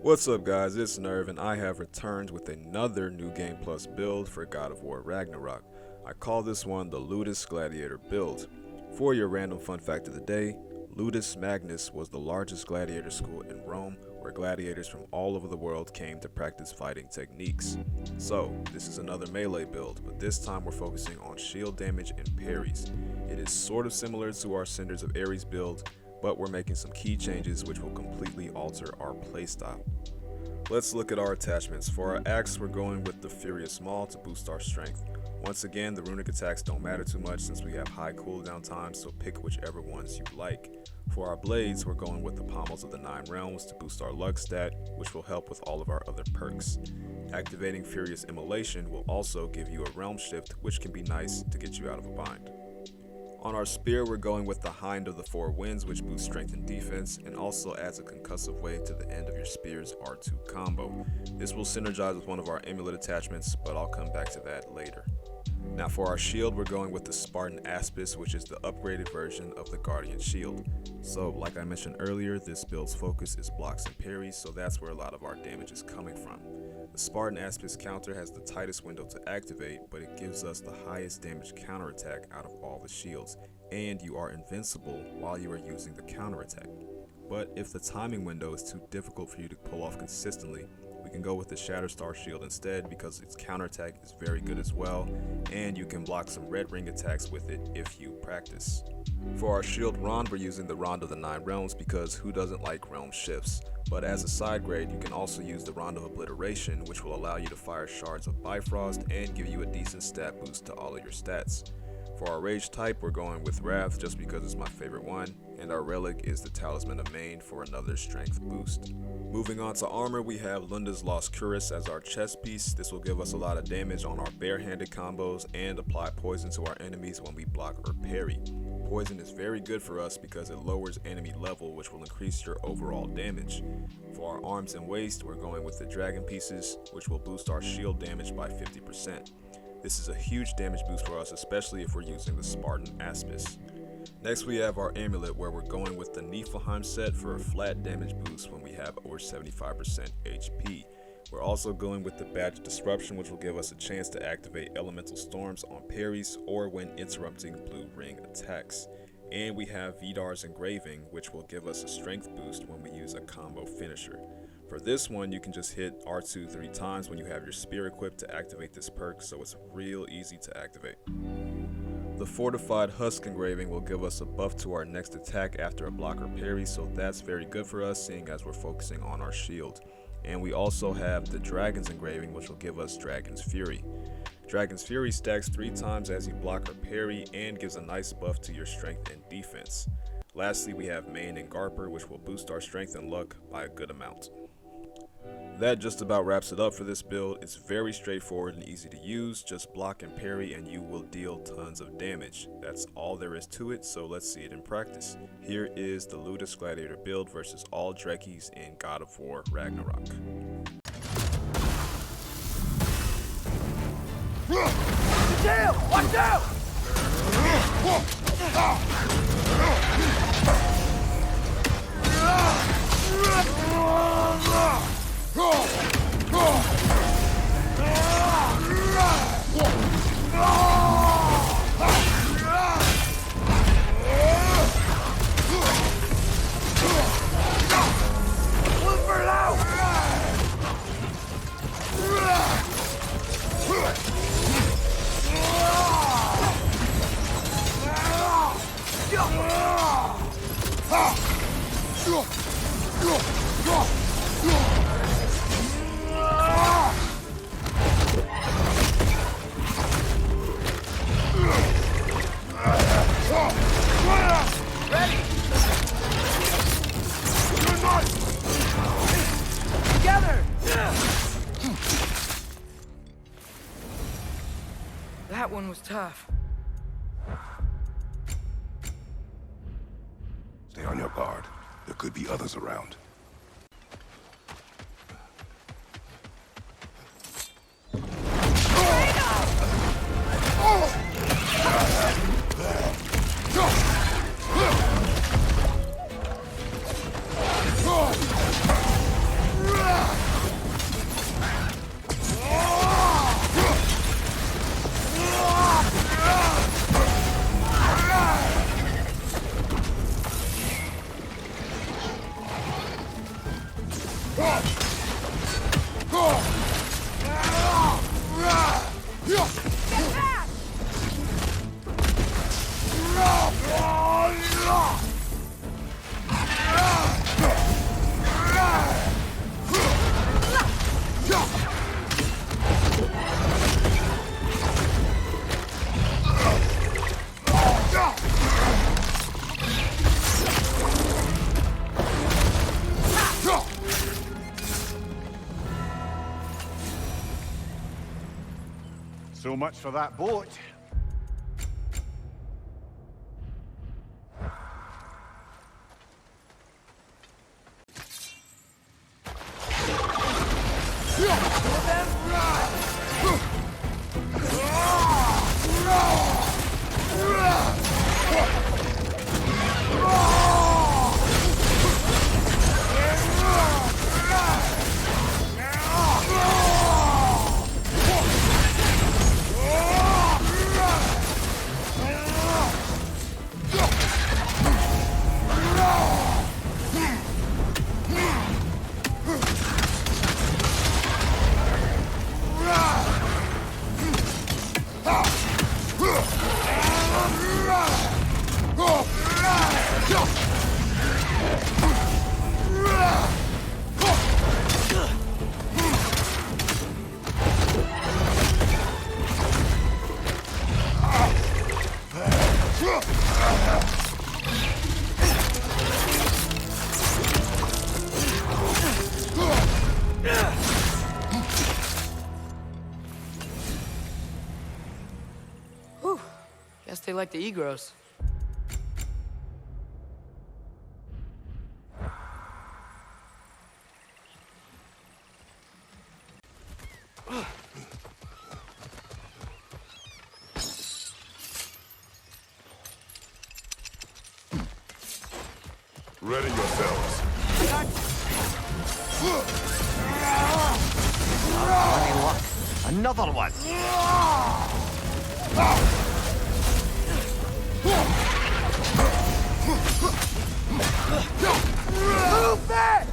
What's up guys, it's Nerve and I have returned with another New Game Plus build for God of War Ragnarok. I call this one the Ludus Gladiator build. For your random fun fact of the day, Ludus Magnus was the largest gladiator school in Rome where gladiators from all over the world came to practice fighting techniques. So, this is another melee build, but this time we're focusing on shield damage and parries. It is sort of similar to our Cinders of Ares build, but we're making some key changes which will completely alter our playstyle. Let's look at our attachments. For our axe, we're going with the Furious Maul to boost our strength. Once again, the runic attacks don't matter too much since we have high cooldown times, so pick whichever ones you like. For our blades, we're going with the Pommels of the 9 Realms to boost our luck stat, which will help with all of our other perks. Activating Furious Immolation will also give you a realm shift, which can be nice to get you out of a bind. On our spear, we're going with the Hind of the 4 Winds, which boosts strength and defense, and also adds a concussive wave to the end of your spear's R2 combo. This will synergize with one of our amulet attachments, but I'll come back to that later. Now for our shield, we're going with the Spartan Aspis, which is the upgraded version of the Guardian Shield. So, like I mentioned earlier, this build's focus is blocks and parries, so that's where a lot of our damage is coming from. The Spartan Aspis counter has the tightest window to activate, but it gives us the highest damage counterattack out of all the shields, and you are invincible while you are using the counterattack. But if the timing window is too difficult for you to pull off consistently, we can go with the Shatterstar shield instead because its counterattack is very good as well, and you can block some red ring attacks with it if you practice. For our shield Rond, we're using the Rond of the 9 Realms because who doesn't like realm shifts? But as a side grade, you can also use the Rond of Obliteration, which will allow you to fire shards of Bifrost and give you a decent stat boost to all of your stats. For our rage type, we're going with Wrath just because it's my favorite one, and our relic is the Talisman of Main for another strength boost. Moving on to armor, we have Lunda's Lost Cuirass as our chest piece. This will give us a lot of damage on our barehanded combos and apply poison to our enemies when we block or parry. Poison is very good for us because it lowers enemy level, which will increase your overall damage. For our arms and waist, we're going with the dragon pieces, which will boost our shield damage by 50%. This is a huge damage boost for us, especially if we're using the Spartan Aspis. Next we have our amulet, where we're going with the Niflheim set for a flat damage boost when we have over 75% HP. We're also going with the Badge of Disruption, which will give us a chance to activate elemental storms on parries or when interrupting blue ring attacks. And we have Vidar's Engraving, which will give us a strength boost when we use a combo finisher. For this one, you can just hit R2 3 times when you have your spear equipped to activate this perk, so it's real easy to activate. The Fortified Husk Engraving will give us a buff to our next attack after a block or parry, so that's very good for us seeing as we're focusing on our shield. And we also have the Dragon's Engraving, which will give us Dragon's Fury. Dragon's Fury stacks 3 times as you block or parry and gives a nice buff to your strength and defense. Lastly, we have Mane and Garper, which will boost our strength and luck by a good amount. That just about wraps it up for this build. It's very straightforward and easy to use. Just block and parry and you will deal tons of damage. That's all there is to it, so let's see it in practice. Here is the Ludus Gladiator build versus all Drekis in God of War Ragnarok. Tail! Watch out! Ready! Together! That one was tough. Stay on your guard. There could be others around. So much for that boat. Whew. Guess they like the egros. Ready yourselves. Any luck? Another one. Move back!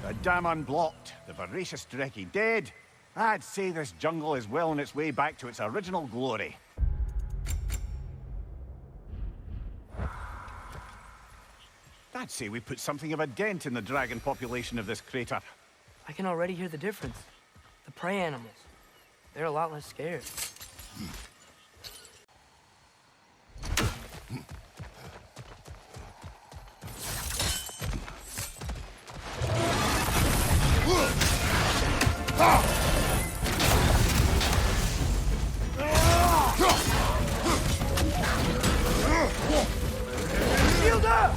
The dam unblocked, the voracious Dreki dead. I'd say this jungle is well on its way back to its original glory. I'd say we put something of a dent in the dragon population of this crater. I can already hear the difference. The prey animals. They're a lot less scared. Shield up!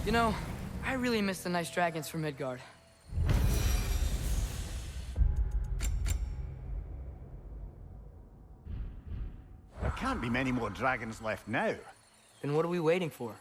You know, I really miss the nice dragons from Midgard. There can't be many more dragons left now. Then what are we waiting for?